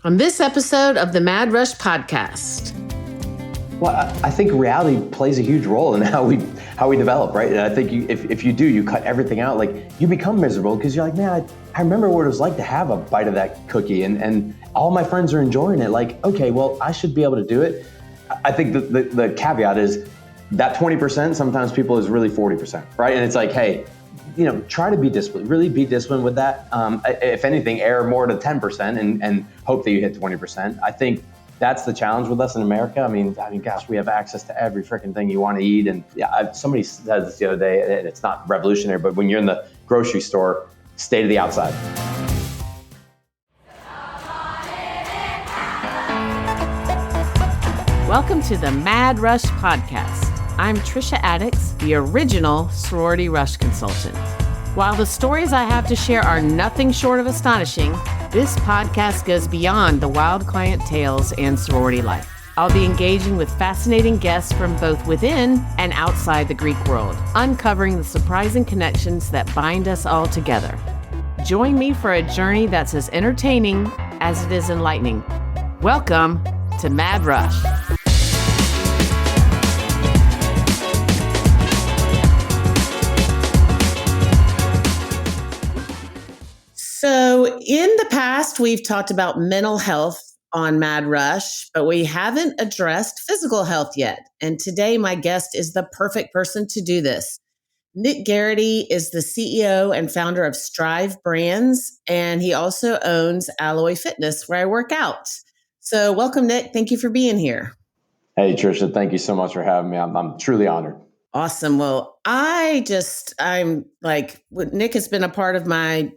on this episode of the Mad Rush podcast. Well, I think reality plays a huge role in how we develop, right? And I think if you cut everything out, like you become miserable because you're like, man, I remember what it was like to have a bite of that cookie and all my friends are enjoying it. Like, okay, well, I should be able to do it. I think the caveat is that 20%, sometimes people is really 40%, right? And it's like, hey, try to be disciplined, really be disciplined with that. If anything, err more to 10% and hope that you hit 20%. I think that's the challenge with us in America. I mean, gosh, we have access to every freaking thing you want to eat. And somebody said this the other day, and it's not revolutionary, but when you're in the grocery store, stay to the outside. Welcome to the Mad Rush podcast. I'm Trisha Addix, the original sorority rush consultant. While the stories I have to share are nothing short of astonishing, this podcast goes beyond the wild client tales and sorority life. I'll be engaging with fascinating guests from both within and outside the Greek world, uncovering the surprising connections that bind us all together. Join me for a journey that's as entertaining as it is enlightening. Welcome to Mad Rush. So in the past, we've talked about mental health on Mad Rush, but we haven't addressed physical health yet. And today, my guest is the perfect person to do this. Nick Garrity is the CEO and founder of Strive Brands, and he also owns Alloy Fitness, where I work out. So welcome, Nick. Thank you for being here. Hey, Trisha, thank you so much for having me. I'm truly honored. Awesome. Well, I'm like, Nick has been a part of my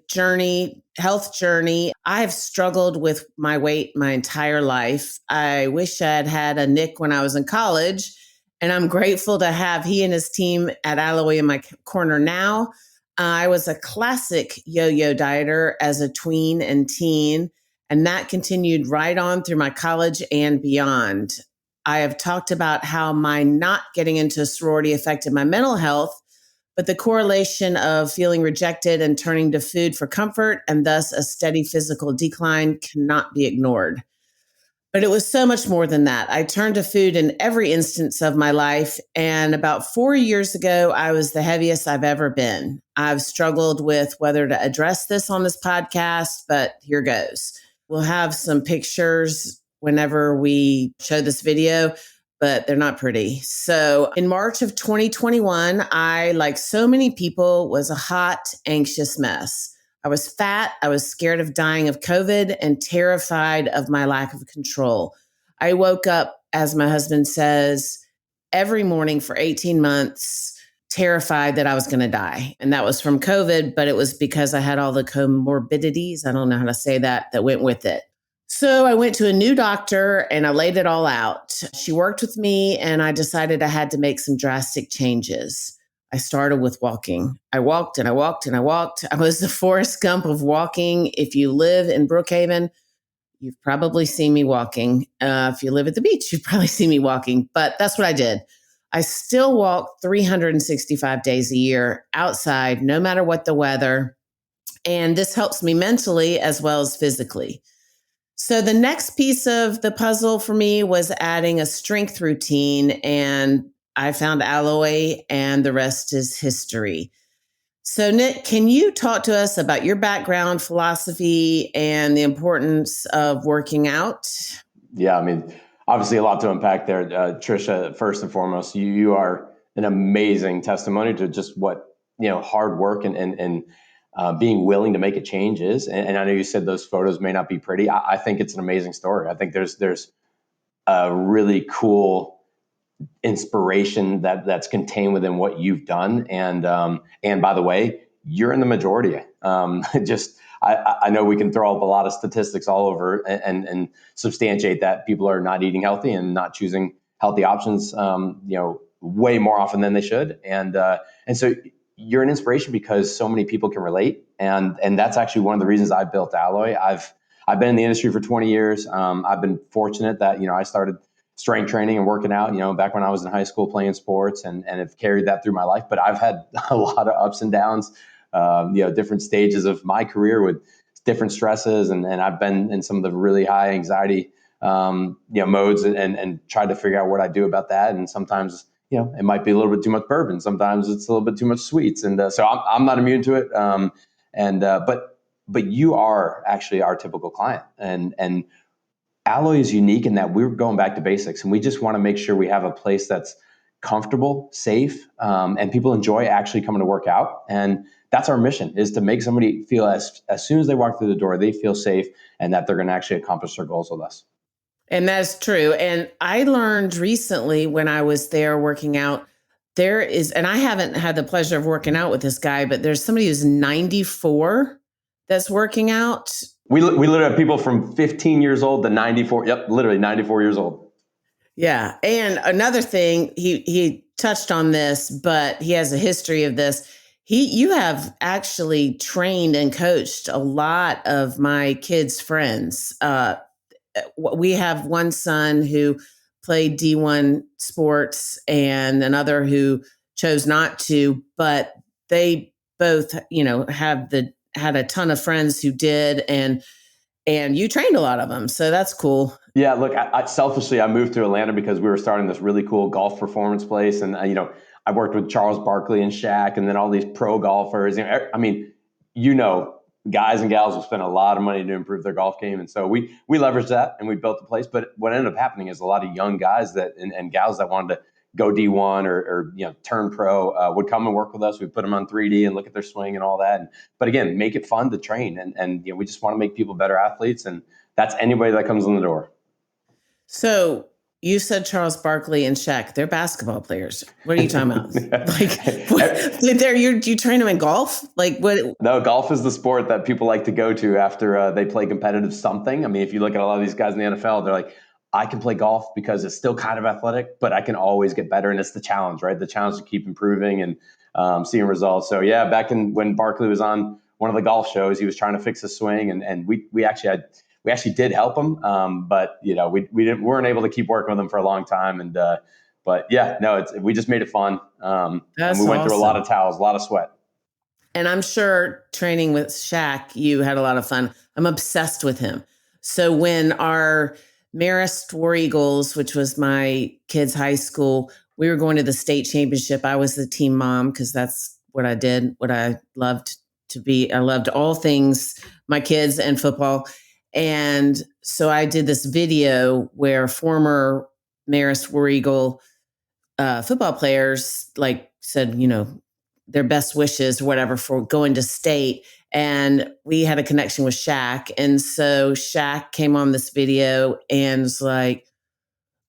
health journey. I've struggled with my weight my entire life. I wish I'd had a Nick when I was in college, and I'm grateful to have he and his team at Alloy in my corner now. I was a classic yo-yo dieter as a tween and teen, and that continued right on through my college and beyond. I have talked about how my not getting into a sorority affected my mental health, but the correlation of feeling rejected and turning to food for comfort and thus a steady physical decline cannot be ignored. But it was so much more than that. I turned to food in every instance of my life. And about 4 years ago, I was the heaviest I've ever been. I've struggled with whether to address this on this podcast, but here goes. We'll have some pictures whenever we show this video, but they're not pretty. So in March of 2021, I, like so many people, was a hot, anxious mess. I was fat, I was scared of dying of COVID, and terrified of my lack of control. I woke up, as my husband says, every morning for 18 months, terrified that I was going to die. And that was from COVID, but it was because I had all the comorbidities, I don't know how to say that went with it. So I went to a new doctor and I laid it all out. She worked with me and I decided I had to make some drastic changes. I started with walking. I walked and I walked and I walked. I was the Forrest Gump of walking. If you live in Brookhaven, you've probably seen me walking. If you live at the beach, you've probably seen me walking, but that's what I did. I still walk 365 days a year outside, no matter what the weather. And this helps me mentally as well as physically. So the next piece of the puzzle for me was adding a strength routine, and I found Alloy, and the rest is history. So Nick, can you talk to us about your background, philosophy, and the importance of working out? Yeah, I mean, obviously a lot to unpack there. Trisha, first and foremost, you are an amazing testimony to just what, hard work and being willing to make a change is. And I know you said those photos may not be pretty. I think it's an amazing story. I think there's a really cool inspiration that's contained within what you've done. And by the way, you're in the majority. I know we can throw up a lot of statistics all over and substantiate that people are not eating healthy and not choosing healthy options, way more often than they should. And so you're an inspiration because so many people can relate. And that's actually one of the reasons I built Alloy. I've been in the industry for 20 years. I've been fortunate that, I started strength training and working out, back when I was in high school playing sports and have carried that through my life. But I've had a lot of ups and downs, different stages of my career with different stresses, and I've been in some of the really high anxiety modes, and tried to figure out what I do about that. And sometimes it might be a little bit too much bourbon. Sometimes it's a little bit too much sweets, and so I'm not immune to it. But you are actually our typical client, and Alloy is unique in that we're going back to basics, and we just want to make sure we have a place that's comfortable, safe, and people enjoy actually coming to work out. And that's our mission, is to make somebody feel as soon as they walk through the door, they feel safe and that they're going to actually accomplish their goals with us. And that's true. And I learned recently when I was there working out, there is, and I haven't had the pleasure of working out with this guy, but there's somebody who's 94 that's working out. We literally have people from 15 years old to 94. Yep, literally 94 years old. Yeah. And another thing, he touched on this, but he has a history of this. You have actually trained and coached a lot of my kids' friends. We have one son who played D1 sports and another who chose not to, but they both, had a ton of friends who did, and you trained a lot of them. So that's cool. Yeah, look, I selfishly, I moved to Atlanta because we were starting this really cool golf performance place. And, I worked with Charles Barkley and Shaq, and then all these pro golfers. Guys and gals will spend a lot of money to improve their golf game. And so we leveraged that and we built the place. But what ended up happening is a lot of young guys and gals that wanted to go D1 or turn pro would come and work with us. We put them on 3D and look at their swing and all that. But again, make it fun to train. And we just want to make people better athletes. And that's anybody that comes in the door. So you said Charles Barkley and Shaq, they're basketball players. What are you talking about? You train them in golf? Like what? No, golf is the sport that people like to go to after they play competitive something. I mean, if you look at a lot of these guys in the NFL, they're like, I can play golf because it's still kind of athletic, but I can always get better. And it's the challenge, right? The challenge to keep improving and seeing results. So yeah, back when Barkley was on one of the golf shows, he was trying to fix his swing, and we actually did help him, but we weren't able to keep working with him for a long time. But yeah, no, we just made it fun, and we went through a lot of towels, a lot of sweat. And I'm sure training with Shaq, you had a lot of fun. I'm obsessed with him. So when our Marist War Eagles, which was my kids' high school, we were going to the state championship. I was the team mom because that's what I did, what I loved to be. I loved all things, my kids and football. And so I did this video where former Marist War Eagle football players said, their best wishes or whatever for going to state. And we had a connection with Shaq. And so Shaq came on this video and was like,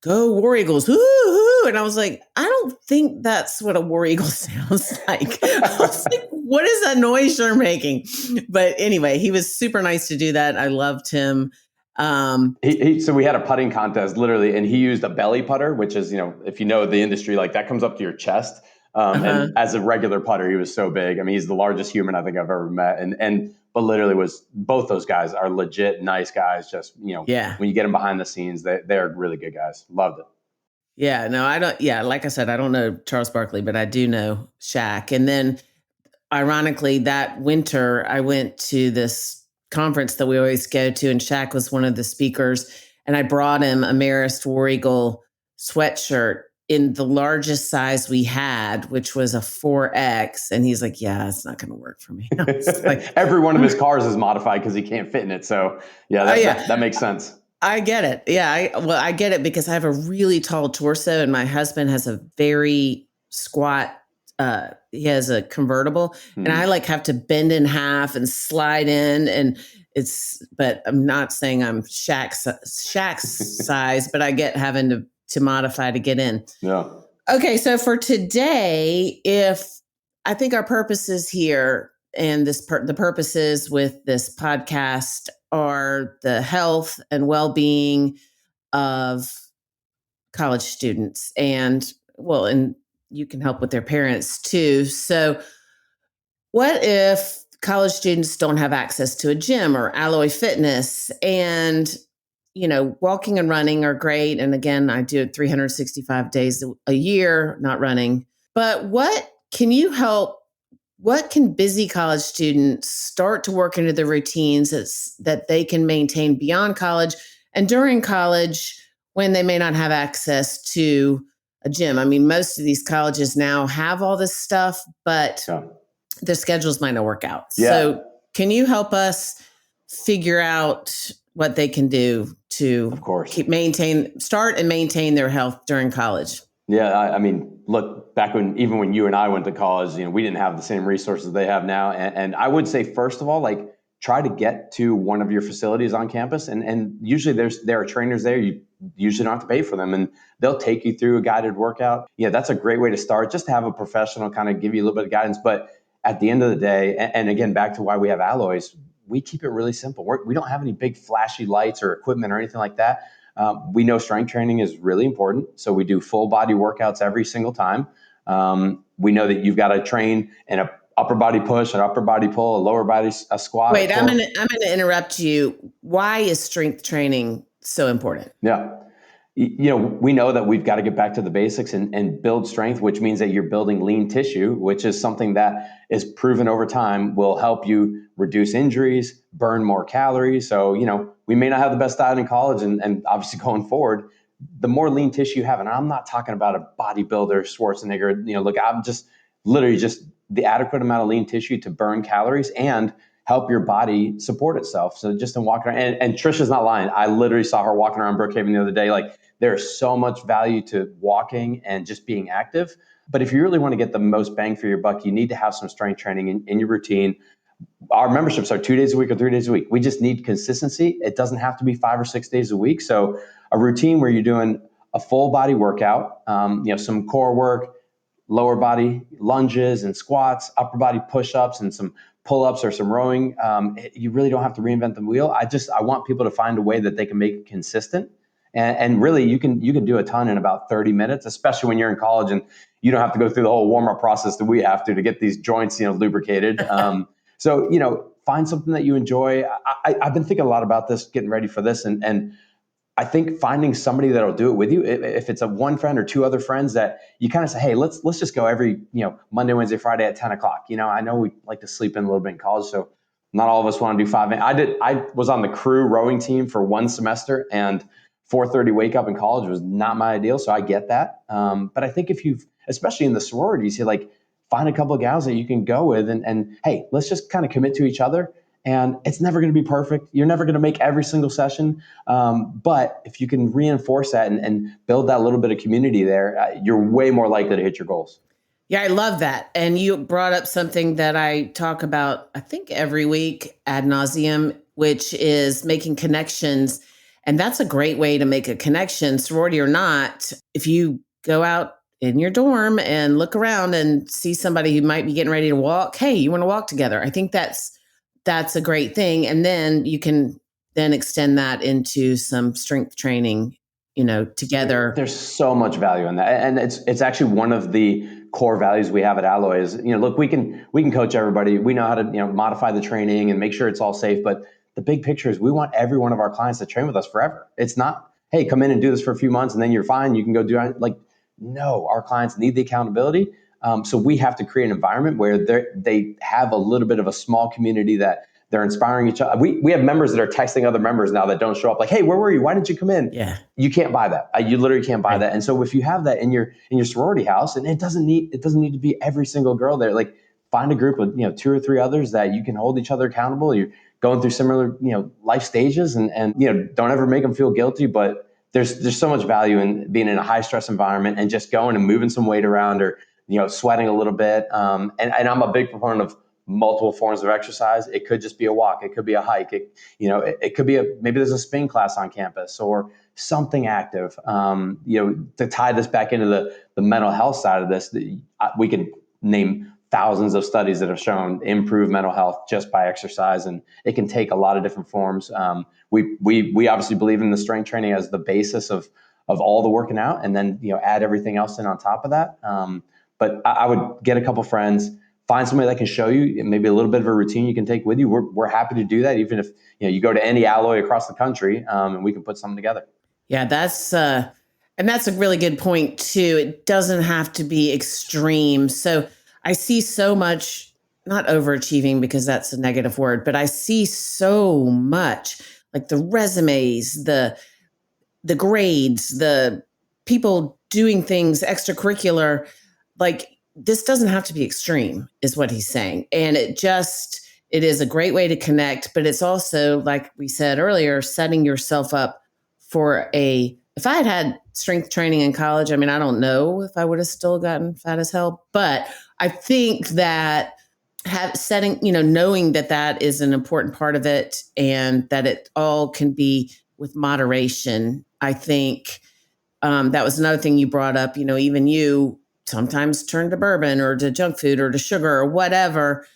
go War Eagles. Woo-hoo. And I was like, I don't think that's what a War Eagle sounds like. I was like, what is that noise you're making? But anyway, he was super nice to do that. I loved him. So we had a putting contest literally, and he used a belly putter, which is, if you know the industry, like that comes up to your chest. And as a regular putter, he was so big. I mean, he's the largest human I think I've ever met. But literally both those guys are legit nice guys. Just, when you get them behind the scenes, they're really good guys. Loved it. Yeah, no, I don't. Yeah. Like I said, I don't know Charles Barkley, but I do know Shaq. And then ironically, that winter, I went to this conference that we always go to, and Shaq was one of the speakers. And I brought him a Marist War Eagle sweatshirt in the largest size we had, which was a 4X. And he's like, yeah, it's not going to work for me. Every one of his cars is modified because he can't fit in it. So yeah, that makes sense. I get it. Yeah. I get it because I have a really tall torso and my husband has a very squat, he has a convertible and I have to bend in half and slide in but I'm not saying I'm Shaq's size, but I get having to modify to get in. Yeah. Okay. So for today, I think our purposes here and the purposes with this podcast are the health and well-being of college students and you can help with their parents too. So what if college students don't have access to a gym or Alloy Fitness? And walking and running are great. And again, I do it 365 days a year, not running. But what can you help what can busy college students start to work into their routines that they can maintain beyond college and during college when they may not have access to a gym? I mean, most of these colleges now have all this stuff, but Yeah. their schedules might not work out. Yeah, So, can you help us figure out what they can do of to course. start and maintain their health during college? Yeah, I mean, look, back when even when you and I went to college, we didn't have the same resources they have now. And I would say, first of all, like try to get to one of your facilities on campus, and usually there are trainers there. You usually don't have to pay for them, and they'll take you through a guided workout. Yeah, that's a great way to start. Just to have a professional kind of give you a little bit of guidance. But at the end of the day, and again, back to why we have alloys, we keep it really simple. We don't have any big flashy lights or equipment or anything like that. We know strength training is really important, so we do full body workouts every single time. We know that you've got to train in a upper body push, an upper body pull, a lower body a squat, a Wait, core. I'm gonna interrupt you. Why is strength training so important? Yeah. We know that we've got to get back to the basics and build strength, which means that you're building lean tissue, which is something that is proven over time will help you reduce injuries, burn more calories. So, we may not have the best diet in college and obviously going forward, the more lean tissue you have, and I'm not talking about a bodybuilder, Schwarzenegger, look, I'm just literally just the adequate amount of lean tissue to burn calories and help your body support itself. So just in walking around, and Trisha's not lying. I literally saw her walking around Brookhaven the other day. Like there's so much value to walking and just being active. But if you really want to get the most bang for your buck, you need to have some strength training in your routine. Our memberships are 2 days a week or 3 days a week. We just need consistency. It doesn't have to be 5 or 6 days a week. So a routine where you're doing a full body workout, some core work, lower body lunges and squats, upper body push-ups, and some pull-ups or some rowing. You really don't have to reinvent the wheel. I want people to find a way that they can make it consistent. And really, you can do a ton in about 30 minutes, especially when you're in college and you don't have to go through the whole warm-up process that we have to get these joints lubricated. So find something that you enjoy. I've been thinking a lot about this, getting ready for this, and I think finding somebody that'll do it with you, if it's a one friend or two other friends that you kind of say, hey, let's just go every Monday, Wednesday, Friday at 10 o'clock. I know we like to sleep in a little bit in college, so not all of us want to do 5 a.m. I was on the crew rowing team for one semester, and 4:30 wake up in college was not my ideal, so I get that. But I think if you've, especially in the sororities, you like find a couple of gals that you can go with, and hey, let's just kind of commit to each other. And it's never going to be perfect. You're never going to make every single session. But if you can reinforce that and build that little bit of community there, you're way more likely to hit your goals. Yeah, I love that. And you brought up something that I talk about, I think, every week ad nauseum, which is making connections. And that's a great way to make a connection, sorority or not. If you go out in your dorm and look around and see somebody who might be getting ready to walk, hey, you want to walk together? I think that's a great thing. And then you can then extend that into some strength training, together. There's so much value in that, and it's actually one of the core values we have at Alloy is look, we can coach everybody. We know how to modify the training and make sure it's all safe, but the big picture is we want every one of our clients to train with us forever. It's not, hey, come in and do this for a few months and then you're fine, you can go do it. Like, no, our clients need the accountability. So we have to create an environment where they have a little bit of a small community that they're inspiring each other. We have members that are texting other members now that don't show up, like, hey, where were you? Why didn't you come in? Yeah. You can't buy that. You literally can't buy Right. that. And so if you have that in your sorority house, and it doesn't need to be every single girl there. Like, find a group of two or three others that you can hold each other accountable. You're going through similar life stages, and don't ever make them feel guilty. But there's so much value in being in a high stress environment and just going and moving some weight around, or sweating a little bit. And I'm a big proponent of multiple forms of exercise. It could just be a walk. It could be a hike. It could be maybe there's a spin class on campus or something active. To tie this back into the mental health side of this, we can name thousands of studies that have shown improved mental health just by exercise, and it can take a lot of different forms. We obviously believe in the strength training as the basis of all the working out, and then add everything else in on top of that. But I would get a couple friends, find somebody that can show you maybe a little bit of a routine you can take with you. We're happy to do that, even if you go to any alloy across the country, and we can put something together. Yeah, and that's a really good point too. It doesn't have to be extreme. So I see so much not overachieving because that's a negative word, but I see so much like the resumes, the grades, the people doing things extracurricular. Like this doesn't have to be extreme, is what he's saying. And it is a great way to connect, but it's also, like we said earlier, setting yourself up for if I had had strength training in college, I mean, I don't know if I would have still gotten fat as hell, but I think that knowing that that is an important part of it and that it all can be with moderation. I think that was another thing you brought up. Even you sometimes turn to bourbon or to junk food or to sugar or whatever,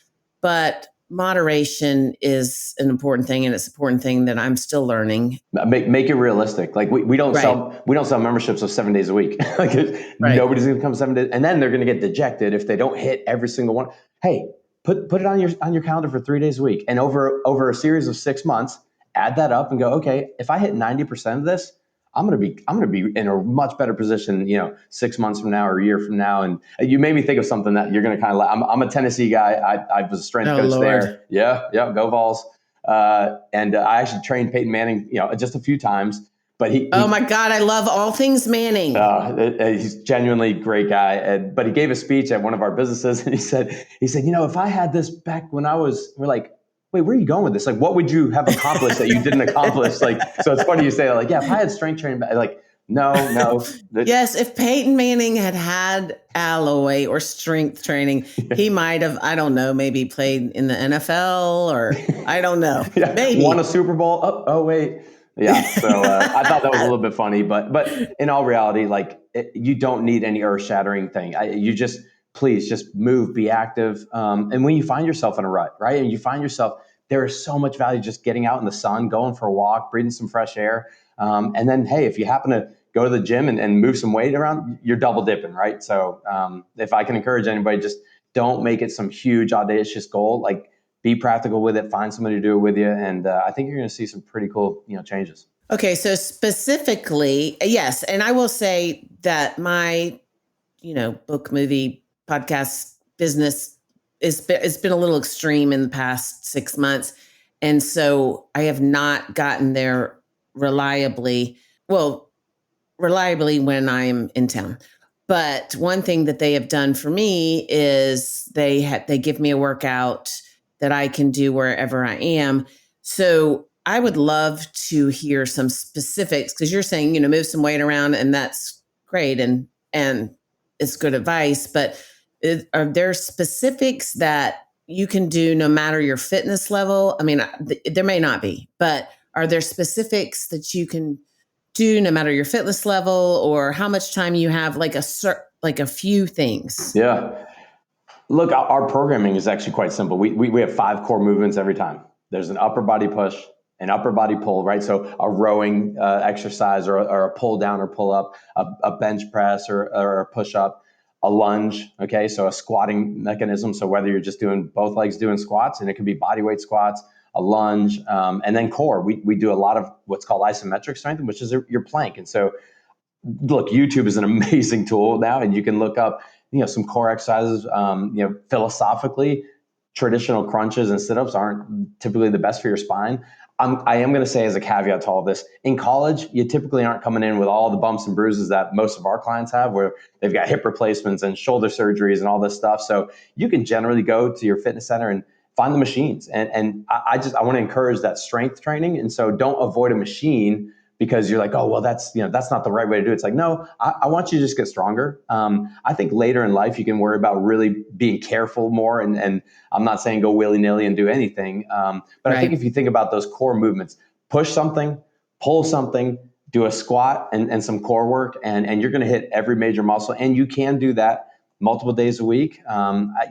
but moderation is an important thing, and it's an important thing that I'm still learning. Make it realistic. Like we don't Right, sell memberships of 7 days a week. Like right. nobody's going to come 7 days, and then they're going to get dejected if they don't hit every single one. Hey, put it on your calendar for 3 days a week, and over a series of 6 months, add that up and go. Okay, if I hit 90% of this, I'm gonna be in a much better position. 6 months from now or a year from now. And you made me think of something that you're going to kind of like. I'm a Tennessee guy. I was a strength Oh coach Lord. there. Yeah, yeah, go Vols. And I actually trained Peyton Manning, just a few times. But Oh my God, I love all things Manning. he's genuinely a great guy. But he gave a speech at one of our businesses, and he said, if I had this back when we're like, wait, where are you going with this? Like, what would you have accomplished that you didn't accomplish? Like, so it's funny you say that. Like, yeah, if I had strength training, like, no, Yes, if Peyton Manning had had alloy or strength training, he might have, I don't know, maybe played in the NFL or I don't know, yeah, won a maybe. Super Bowl. Oh wait, yeah. So I thought that was a little bit funny, but in all reality, like you don't need any earth shattering thing. You just please just move, be active, and when you find yourself in a rut, right, and you find yourself, there is so much value just getting out in the sun, going for a walk, breathing some fresh air, and then hey, if you happen to go to the gym and move some weight around, you're double dipping, right? So if I can encourage anybody, just don't make it some huge audacious goal. Like be practical with it, find somebody to do it with you, and I think you're going to see some pretty cool changes. Okay, so specifically, yes, and I will say that my, book, movie, podcast business it's been a little extreme in the past 6 months, and so I have not gotten there reliably. Well, reliably when I'm in town. But one thing that they have done for me is they give me a workout that I can do wherever I am. So I would love to hear some specifics because you're saying, move some weight around, and that's great and it's good advice. But are there specifics that you can do no matter your fitness level? I mean, there may not be, but are there specifics that you can do no matter your fitness level or how much time you have, like like a few things? Yeah. Look, our programming is actually quite simple. We have 5 core movements every time. There's an upper body push, an upper body pull, right? So a rowing exercise or a pull down or pull up, a bench press or a push up, a lunge, okay? So a squatting mechanism. So whether you're just doing both legs doing squats, and it can be body weight squats, a lunge, and then core. We do a lot of what's called isometric strength, which is your plank. And so look, YouTube is an amazing tool now, and you can look up, some core exercises. Philosophically, traditional crunches and sit-ups aren't typically the best for your spine. I am going to say as a caveat to all of this, in college, you typically aren't coming in with all the bumps and bruises that most of our clients have, where they've got hip replacements and shoulder surgeries and all this stuff. So you can generally go to your fitness center and find the machines. And I want to encourage that strength training. And so don't avoid a machine because you're like, oh, well, that's not the right way to do it. It's like, no, I want you to just get stronger. I think later in life, you can worry about really being careful more. And I'm not saying go willy nilly and do anything. But I think Right. if you think about those core movements, push something, pull something, do a squat and some core work, and you're going to hit every major muscle. And you can do that multiple days a week.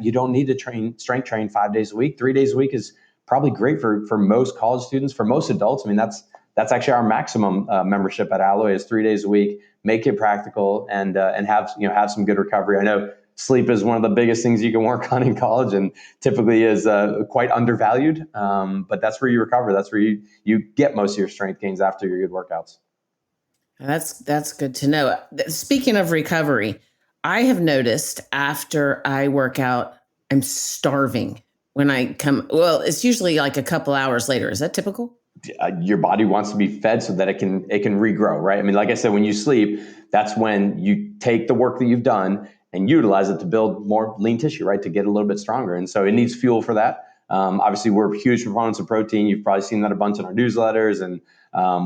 You don't need to strength train 5 days a week. 3 days a week is probably great for most college students, for most adults. I mean, that's actually our maximum membership at Alloy is 3 days a week. Make it practical and have some good recovery. I know sleep is one of the biggest things you can work on in college, and typically is quite undervalued. But that's where you recover. That's where you get most of your strength gains after your good workouts. That's good to know. Speaking of recovery, I have noticed after I work out, I'm starving. when I come. Well, it's usually like a couple hours later. Is that typical? Your body wants to be fed so that it can regrow, right? I mean, like I said, when you sleep, that's when you take the work that you've done and utilize it to build more lean tissue, right? To get a little bit stronger. And so it needs fuel for that. Obviously, we're huge proponents of protein. You've probably seen that a bunch in our newsletters and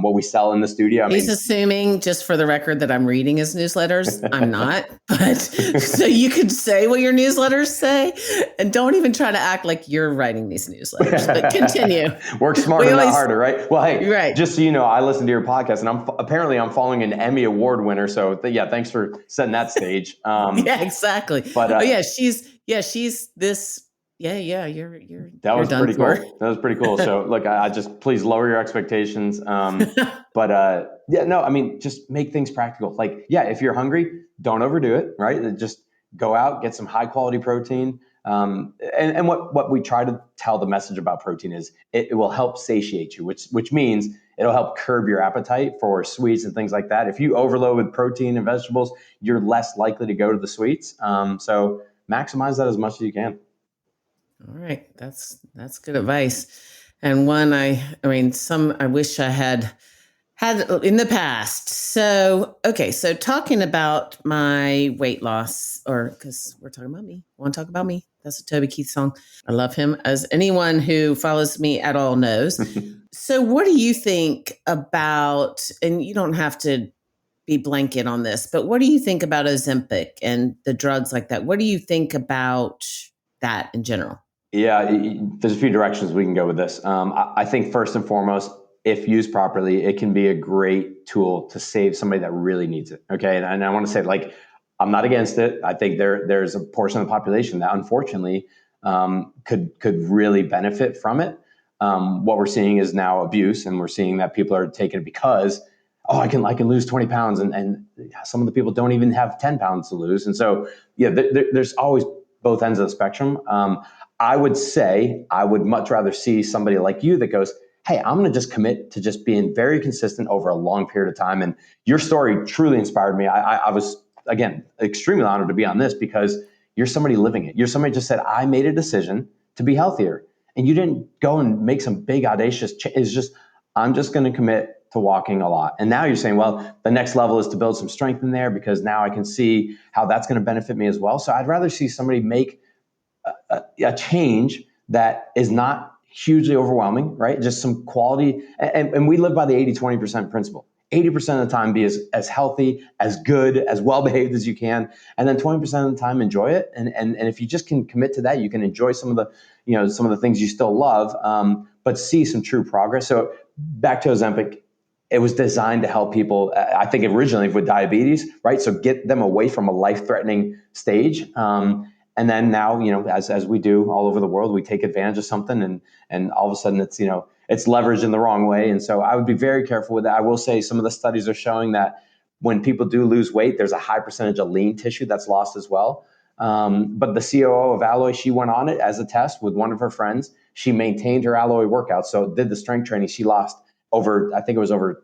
what we sell in the studio. I He's mean, assuming, just for the record, that I'm reading his newsletters. I'm not, but so you could say what your newsletters say, and don't even try to act like you're writing these newsletters. But continue. Work smarter, not harder, right? Well, hey, right. just so you know, I listen to your podcast, and I'm following an Emmy Award winner. So yeah, thanks for setting that stage. Yeah, exactly. But she's this. Yeah. You're that was done pretty for. cool. That was pretty cool. So look, I just please lower your expectations. Yeah, no, I mean, just make things practical. Like, yeah, if you're hungry, don't overdo it, right? Just go out, get some high quality protein. And what we try to tell the message about protein is it will help satiate you, which means it'll help curb your appetite for sweets and things like that. If you overload with protein and vegetables, you're less likely to go to the sweets. So maximize that as much as you can. All right, that's good advice, and one I wish I had in the past. So okay, so talking about my weight loss, or because we're talking about me, want to talk about me? That's a Toby Keith song. I love him, as anyone who follows me at all knows. So, what do you think about? And you don't have to be blanket on this, but what do you think about Ozempic and the drugs like that? What do you think about that in general? Yeah, there's a few directions we can go with this. I think first and foremost, if used properly, it can be a great tool to save somebody that really needs it. Okay, and I want to say, like, I'm not against it. I think there's a portion of the population that unfortunately could really benefit from it. What we're seeing is now abuse, and we're seeing that people are taking it because, oh, I can lose 20 pounds, and some of the people don't even have 10 pounds to lose. And so, yeah, there's always both ends of the spectrum. I would say I would much rather see somebody like you that goes, hey, I'm going to just commit to just being very consistent over a long period of time. And your story truly inspired me. I was, again, extremely honored to be on this because you're somebody living it. You're somebody just said, I made a decision to be healthier. And you didn't go and make some big audacious change. It's just, I'm just going to commit to walking a lot. And now you're saying, well, the next level is to build some strength in there because now I can see how that's going to benefit me as well. So I'd rather see somebody make a change that is not hugely overwhelming, right? Just some quality. And we live by the 80-20% principle. 80% of the time, be as healthy, as good, as well behaved as you can. And then 20% of the time, enjoy it. And if you just can commit to that, you can enjoy some of the things you still love, but see some true progress. So back to Ozempic, it was designed to help people, I think originally with diabetes, right? So get them away from a life-threatening stage. And then now, as we do all over the world, we take advantage of something and all of a sudden it's leveraged in the wrong way. And so I would be very careful with that. I will say some of the studies are showing that when people do lose weight, there's a high percentage of lean tissue that's lost as well. But the COO of Alloy, she went on it as a test with one of her friends. She maintained her Alloy workout. So did the strength training. She lost I think it was over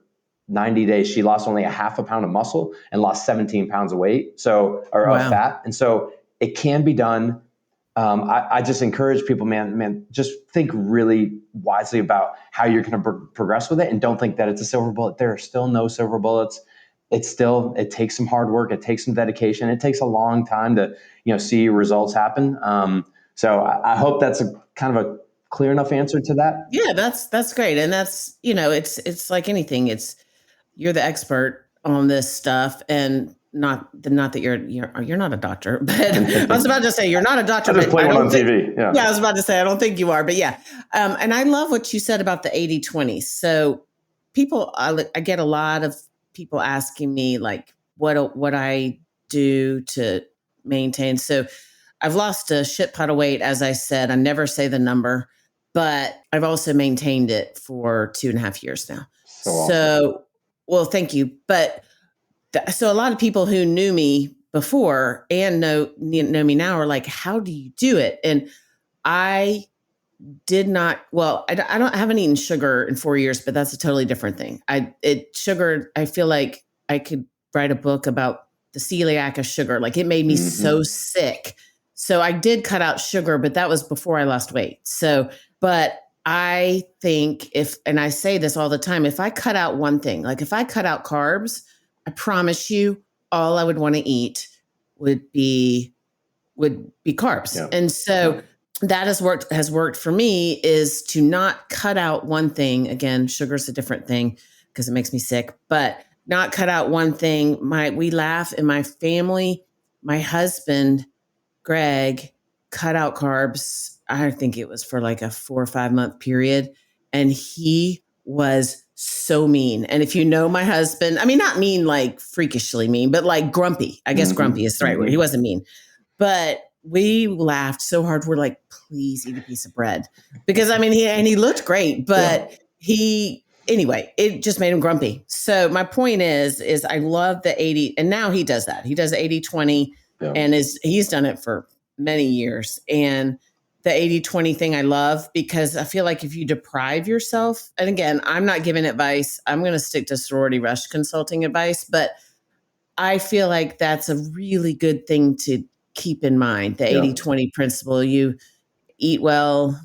90 days. She lost only a half a pound of muscle and lost 17 pounds of weight. Of fat. And so it can be done. I just encourage people, man, just think really wisely about how you're going to progress with it, and don't think that it's a silver bullet. There are still no silver bullets. It takes some hard work. It takes some dedication. It takes a long time to see results happen. So I hope that's a kind of a clear enough answer to that. Yeah, that's great, and that's it's like anything. You're the expert on this stuff, and not that you're not a doctor, but I was about to say you're not a doctor. I just play one on TV. Yeah, I was about to say I don't think you are, but yeah. And I love what you said about the 80-20. So I get a lot of people asking me like what I do to maintain. So I've lost a shit pot of weight, as I said. I never say the number, but I've also maintained it for 2.5 years now. So awesome. Well, thank you. But so a lot of people who knew me before and know me now are like, how do you do it? And I did not, well, I haven't eaten sugar in 4 years, but that's a totally different thing. Sugar, I feel like I could write a book about the celiac of sugar. Like it made me so sick So I did cut out sugar, but that was before I lost weight. So, but I think and I say this all the time, if I cut out one thing, like if I cut out carbs, I promise you all I would want to eat would be carbs. Yeah. And so that has worked for me, is to not cut out one thing. Again, sugar's a different thing because it makes me sick, but not cut out one thing. We laugh in my family. My husband, Greg, cut out carbs. I think it was for like a 4 or 5 month period. And he was so mean. And if you know my husband, I mean, not mean like freakishly mean, but like grumpy. I guess grumpy is the right word. He wasn't mean. But we laughed so hard. We're like, please eat a piece of bread. Because I mean, he looked great, but anyway, it just made him grumpy. So my point is I love the 80, and now he does that. He does 80-20 and he's done it for many years. And the 80-20 thing I love, because I feel like if you deprive yourself, and again, I'm not giving advice, I'm going to stick to sorority rush consulting advice, but I feel like that's a really good thing to keep in mind, the 80-20 principle. You eat well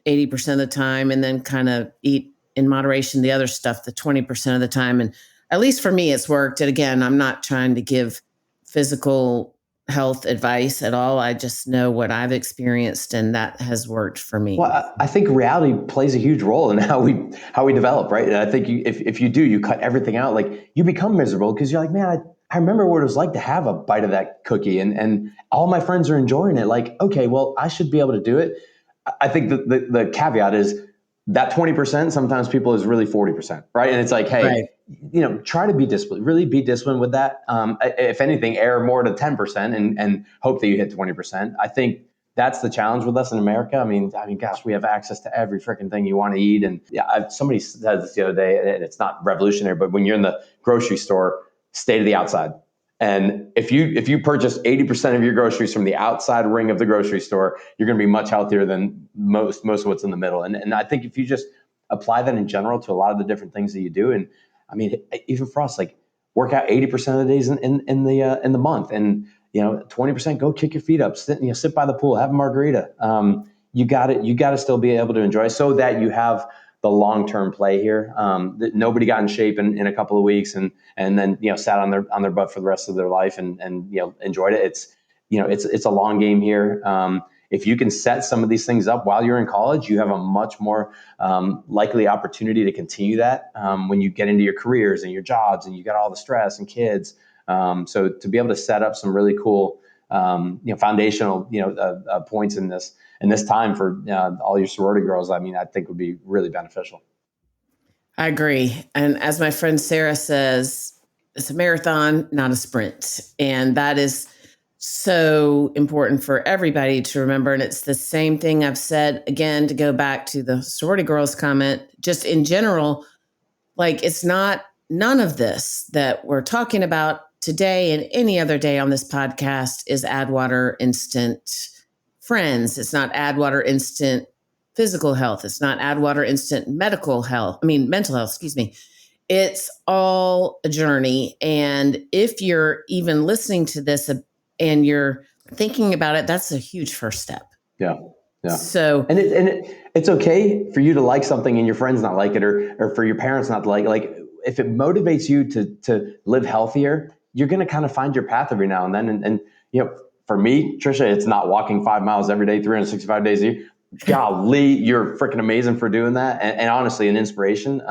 80% of the time, and then kind of eat in moderation the other stuff the 20% of the time. And at least for me, it's worked. And again, I'm not trying to give physical health advice at all. I just know what I've experienced, and that has worked for me. Well, I think reality plays a huge role in how we develop, right? And I think if you do, you cut everything out, like you become miserable because you're like, man, I remember what it was like to have a bite of that cookie, and all my friends are enjoying it. Like, okay, well, I should be able to do it. I think the caveat is that 20%, sometimes people is really 40%, right? And it's like, hey, try to be disciplined, really be disciplined with that. If anything, err more to 10% and hope that you hit 20%. I think that's the challenge with us in America. I mean, gosh, we have access to every freaking thing you want to eat. And somebody said this the other day, and it's not revolutionary, but when you're in the grocery store, stay to the outside. And if you purchase 80% of your groceries from the outside ring of the grocery store, you're going to be much healthier than most of what's in the middle. And I think if you just apply that in general to a lot of the different things that you do, and I mean, even for us, like work out 80% of the days in the month, and 20% go kick your feet up, sit by the pool, have a margarita. You got to still be able to enjoy, so that you have the long-term play here. That nobody got in shape in a couple of weeks and then sat on their butt for the rest of their life and enjoyed it. It's a long game here. If you can set some of these things up while you're in college, you have a much more likely opportunity to continue that when you get into your careers and your jobs and you got all the stress and kids. So to be able to set up some really cool foundational points in this time for all your sorority girls, I mean, I think would be really beneficial. I agree. And as my friend Sarah says, it's a marathon, not a sprint. And that is so important for everybody to remember. And it's the same thing I've said, again, to go back to the sorority girls comment, just in general, like it's not none of this that we're talking about today and any other day on this podcast is Addwater Instant Friends. It's not Addwater Instant Physical Health. It's not Addwater Instant mental health, excuse me. It's all a journey. And if you're even listening to this and you're thinking about it, that's a huge first step. Yeah. Yeah. So, and it's okay for you to like something and your friends not like it, or for your parents not to like it. Like if it motivates you to live healthier, you're going to kind of find your path every now and then. And for me, Trisha, it's not walking 5 miles every day, 365 days a year. Golly, you're freaking amazing for doing that. And honestly, an inspiration.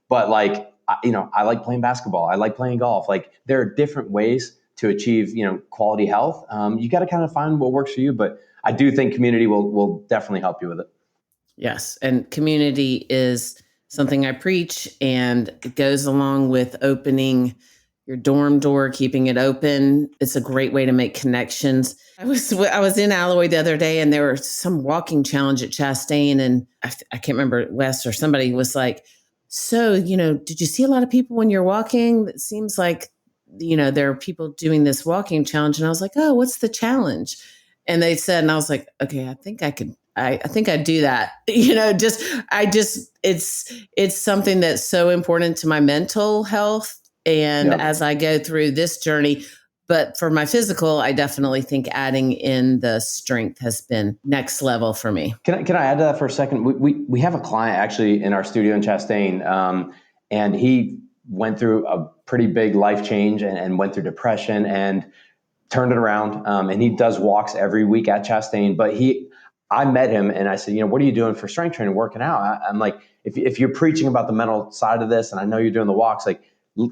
But like, I like playing basketball. I like playing golf. Like there are different ways to achieve, quality health. You got to kind of find what works for you, but I do think community will definitely help you with it. Yes. And community is something I preach, and it goes along with opening your dorm door, keeping it open. It's a great way to make connections. I was in Alloy the other day, and there was some walking challenge at Chastain, and I can't remember, Wes or somebody was like, so, did you see a lot of people when you're walking? It seems like, there are people doing this walking challenge. And I was like, oh, what's the challenge? And they said, and I was like, okay, I think I think I'd do that. It's something that's so important to my mental health. And as I go through this journey, But for my physical, I definitely think adding in the strength has been next level for me. Can I add to that for a second? We have a client actually in our studio in Chastain, and he went through a pretty big life change and went through depression and turned it around. And he does walks every week at Chastain. But I met him and I said, what are you doing for strength training, working out? I'm like, if you're preaching about the mental side of this, and I know you're doing the walks, like,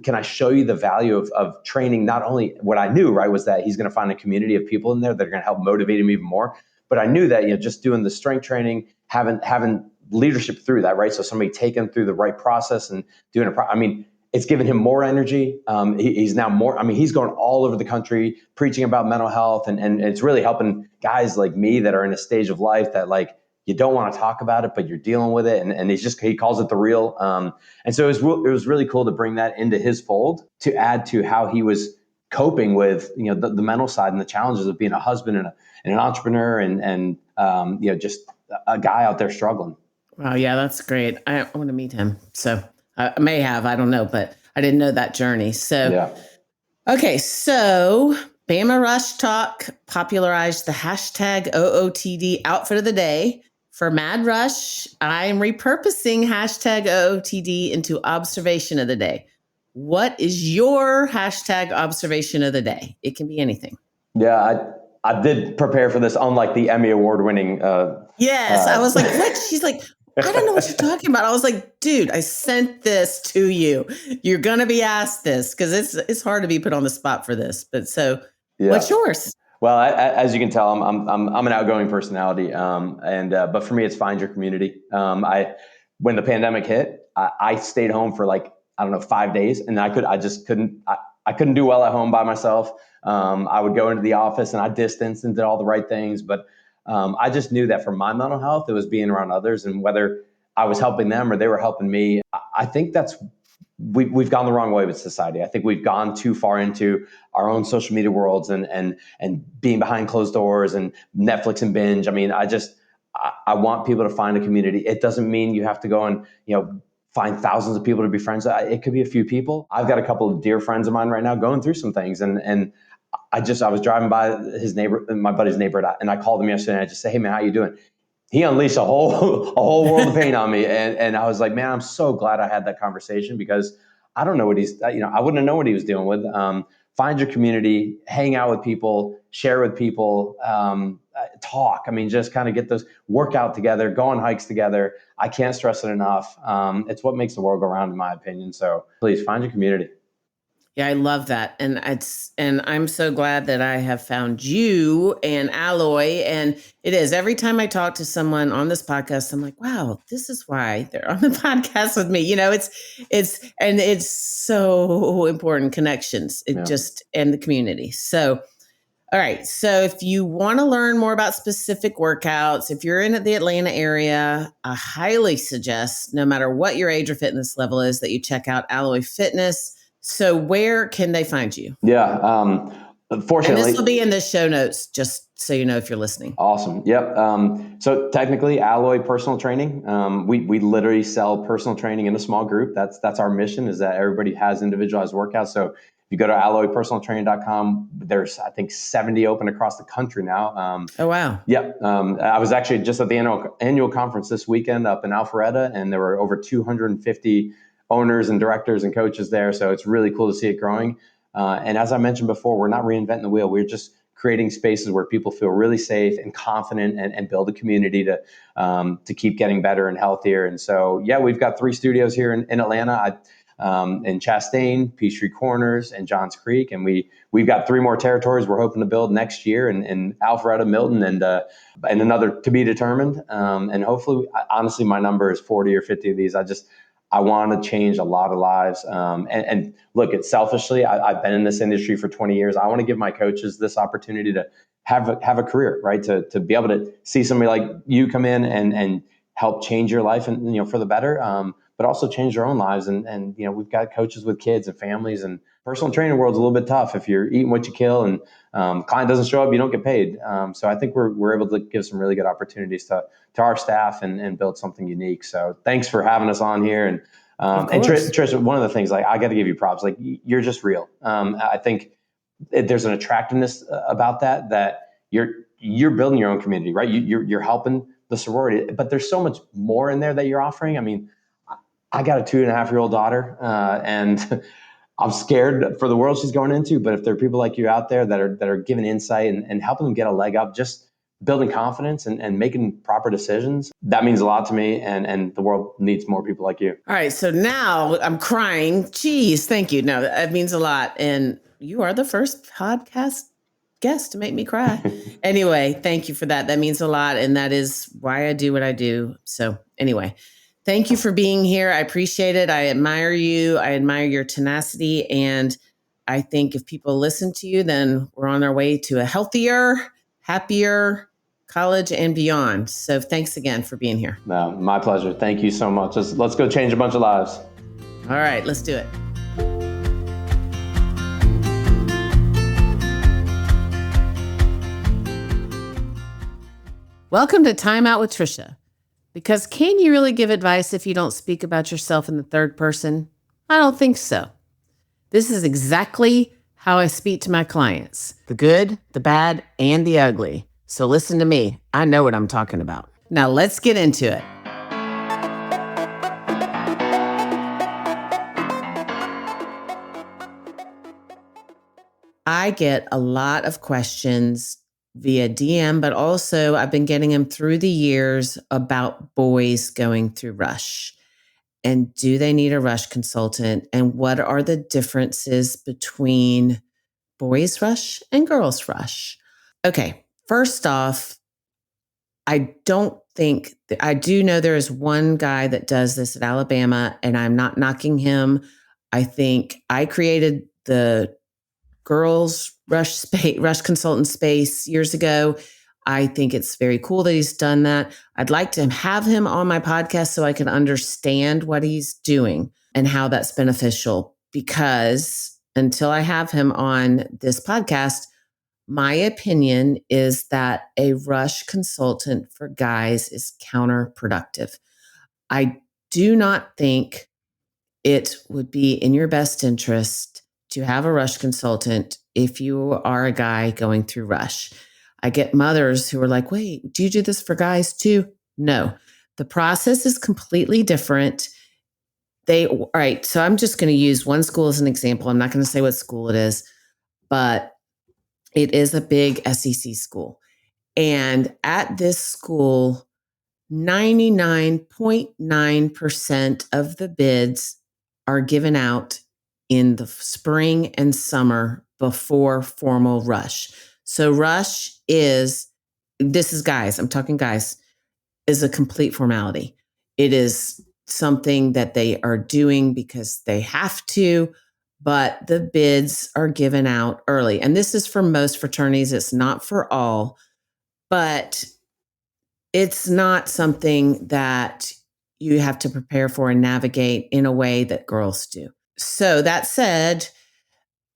can I show you the value of training? Not only what I knew, right, was that he's going to find a community of people in there that are going to help motivate him even more. But I knew that, just doing the strength training, having leadership through that, right? So somebody taking him through the right process and doing it. It's given him more energy. He's now more, he's going all over the country preaching about mental health, and it's really helping guys like me that are in a stage of life that, like, you don't want to talk about it, but you're dealing with it. And he calls it the real. And so it was really cool to bring that into his fold to add to how he was coping with, the mental side and the challenges of being a husband and an entrepreneur and just a guy out there struggling. Wow. Yeah, that's great. I want to meet him. So I may have, I don't know, but I didn't know that journey. So, Yeah. Okay. So Bama Rush Talk popularized the hashtag OOTD outfit of the day. For Mad Rush, I'm repurposing hashtag OOTD into observation of the day. What is your hashtag observation of the day? It can be anything. Yeah, I did prepare for this, unlike the Emmy award winning. Yes. I was like, what? She's like, I don't know what you're talking about. I was like, dude, I sent this to you. You're going to be asked this because it's hard to be put on the spot for this. But so Yeah. what's yours? Well, as you can tell, I'm an outgoing personality, but for me, it's find your community. When the pandemic hit, I stayed home for, like, I don't know, 5 days, and I just couldn't. I couldn't do well at home by myself. I would go into the office and I distanced and did all the right things, but I just knew that for my mental health, it was being around others, and whether I was helping them or they were helping me. I think we've gone the wrong way with society. I think we've gone too far into our own social media worlds and being behind closed doors and Netflix and binge. I want people to find a community. It doesn't mean you have to go and, find thousands of people to be friends. It could be a few people. I've got a couple of dear friends of mine right now going through some things, and I was driving by my buddy's neighbor, and I called him yesterday and I just said, "Hey man, how you doing?" He unleashed a whole world of pain on me. And I was like, man, I'm so glad I had that conversation, because I don't know what I wouldn't have known what he was dealing with. Find your community, hang out with people, share with people, talk. Just kind of get those, work out together, go on hikes together. I can't stress it enough. It's what makes the world go round, in my opinion. So please find your community. Yeah, I love that. And I'm so glad that I have found you and Alloy. And it is every time I talk to someone on this podcast, I'm like, wow, this is why they're on the podcast with me. It's so important, connections. And the community. So all right. So if you want to learn more about specific workouts, if you're in the Atlanta area, I highly suggest, no matter what your age or fitness level is, that you check out Alloy Fitness. So where can they find you? Yeah. Fortunately, and this will be in the show notes, just so you know if you're listening. Awesome. Yep. So technically, Alloy Personal Training. We literally sell personal training in a small group. That's our mission, is that everybody has individualized workouts. So if you go to alloypersonaltraining.com, there's, I think, 70 open across the country now. Oh wow. Yep. I was actually just at the annual conference this weekend up in Alpharetta, and there were over 250 owners and directors and coaches there. So it's really cool to see it growing. And as I mentioned before, we're not reinventing the wheel. We're just creating spaces where people feel really safe and confident, and build a community to keep getting better and healthier. And so, yeah, we've got 3 studios here in Atlanta, in Chastain, Peachtree Corners, and Johns Creek. And we've got 3 more territories we're hoping to build next year in Alpharetta, Milton, and another to be determined. And hopefully, honestly, my number is 40 or 50 of these. I want to change a lot of lives. And look, it's selfishly, I've been in this industry for 20 years. I want to give my coaches this opportunity to have a career, right? To be able to see somebody like you come in and help change your life, and for the better, but also change their own lives. And we've got coaches with kids and families, and personal training world's a little bit tough. If you're eating what you kill and client doesn't show up, you don't get paid. So I think we're able to give some really good opportunities to our staff and build something unique. So thanks for having us on here. And Trisha, one of the things, like, I got to give you props. Like, you're just real. I think there's an attractiveness about that you're building your own community, right? You're helping the sorority, but there's so much more in there that you're offering. I mean, I got a 2.5-year-old daughter, and I'm scared for the world she's going into. But if there are people like you out there that are giving insight and helping them get a leg up, just building confidence and making proper decisions, that means a lot to me. And the world needs more people like you. All right. So now I'm crying. Geez, thank you. No, that means a lot. And you are the first podcast guest to make me cry. Anyway, thank you for that. That means a lot. And that is why I do what I do. So anyway, thank you for being here. I appreciate it. I admire you. I admire your tenacity. And I think if people listen to you, then we're on our way to a healthier, happier college and beyond. So thanks again for being here. No, my pleasure. Thank you so much. Let's go change a bunch of lives. All right, let's do it. Welcome to Time Out with Trisha. Because can you really give advice if you don't speak about yourself in the third person? I don't think so. This is exactly how I speak to my clients. The good, the bad, and the ugly. So listen to me. I know what I'm talking about. Now let's get into it. I get a lot of questions via DM, but also I've been getting them through the years about boys going through Rush. And do they need a Rush consultant? And what are the differences between boys Rush and girls Rush? Okay, first off, I do know there is one guy that does this at Alabama, and I'm not knocking him. I think I created the girls rush consultant space years ago. I think it's very cool that he's done that. I'd like to have him on my podcast so I can understand what he's doing and how that's beneficial, because until I have him on this podcast, my opinion is that a rush consultant for guys is counterproductive. I do not think it would be in your best interest to have a rush consultant if you are a guy going through Rush. I get mothers who are like, wait, do you do this for guys too? No, the process is completely different. All right, so I'm just going to use one school as an example. I'm not going to say what school it is, but it is a big SEC school. And at this school, 99.9% of the bids are given out in the spring and summer before formal Rush. So Rush this is guys, I'm talking guys, is a complete formality. It is something that they are doing because they have to, but the bids are given out early. And this is for most fraternities. It's not for all, but it's not something that you have to prepare for and navigate in a way that girls do. So that said,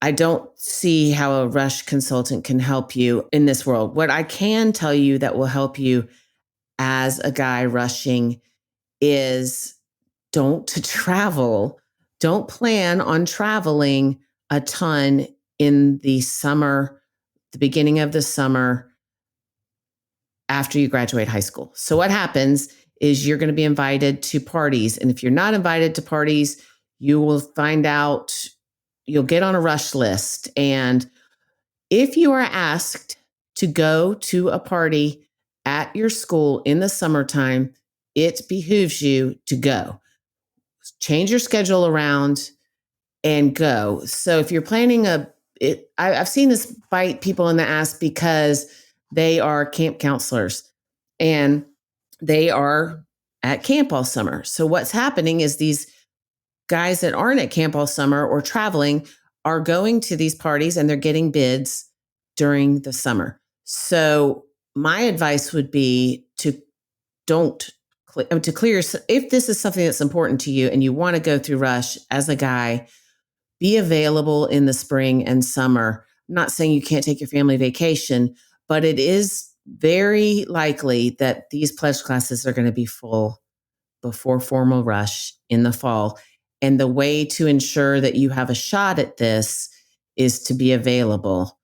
I don't see how a rush consultant can help you in this world. What I can tell you that will help you as a guy rushing is don't travel. Don't plan on traveling a ton in the summer, the beginning of the summer, after you graduate high school. So what happens is you're going to be invited to parties. And if you're not invited to parties, you will find out, you'll get on a rush list. And if you are asked to go to a party at your school in the summertime, it behooves you to go. Change your schedule around and go. So if you're planning I've seen this bite people in the ass because they are camp counselors and they are at camp all summer. So what's happening is these guys that aren't at camp all summer or traveling are going to these parties and they're getting bids during the summer. So my advice would be to clear, if this is something that's important to you and you want to go through Rush as a guy, be available in the spring and summer. I'm not saying you can't take your family vacation, but it is very likely that these pledge classes are going to be full before formal Rush in the fall. And the way to ensure that you have a shot at this is to be available,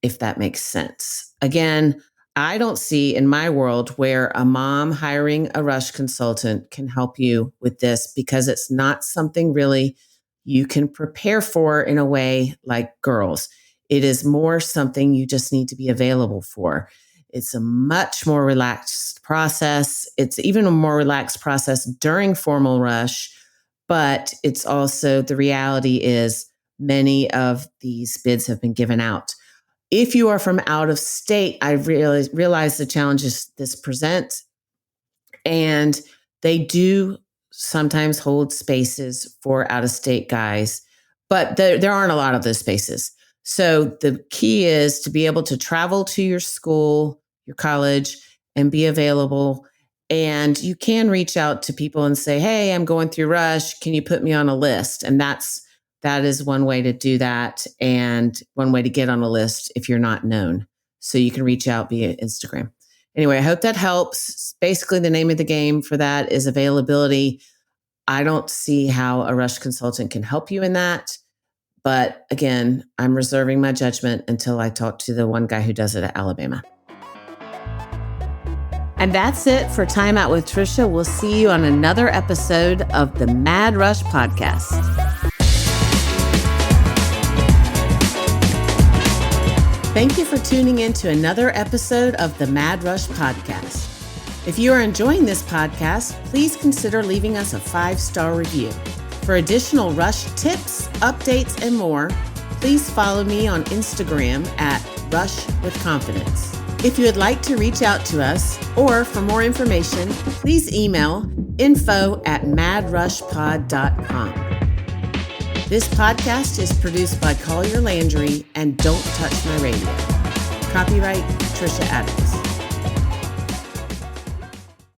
if that makes sense. Again, I don't see in my world where a mom hiring a rush consultant can help you with this, because it's not something really you can prepare for in a way like girls. It is more something you just need to be available for. It's a much more relaxed process. It's even a more relaxed process during formal rush, but it's also, the reality is many of these bids have been given out. If you are from out of state, I realize the challenges this presents, and they do sometimes hold spaces for out of state guys, but there aren't a lot of those spaces. So the key is to be able to travel to your school, your college, and be available. And you can reach out to people and say, hey, I'm going through rush. Can you put me on a list? And that is one way to do that, and one way to get on a list if you're not known. So you can reach out via Instagram. Anyway, I hope that helps. Basically, the name of the game for that is availability. I don't see how a rush consultant can help you in that. But again, I'm reserving my judgment until I talk to the one guy who does it at Alabama. And that's it for Time Out with Trisha. We'll see you on another episode of the Mad Rush Podcast. Thank you for tuning in to another episode of the Mad Rush Podcast. If you are enjoying this podcast, please consider leaving us a 5-star review. For additional Rush tips, updates, and more, please follow me on Instagram at Rush with Confidence. If you would like to reach out to us, or for more information, please email info@madrushpod.com. This podcast is produced by Collier Landry and Don't Touch My Radio. Copyright Trisha Adams.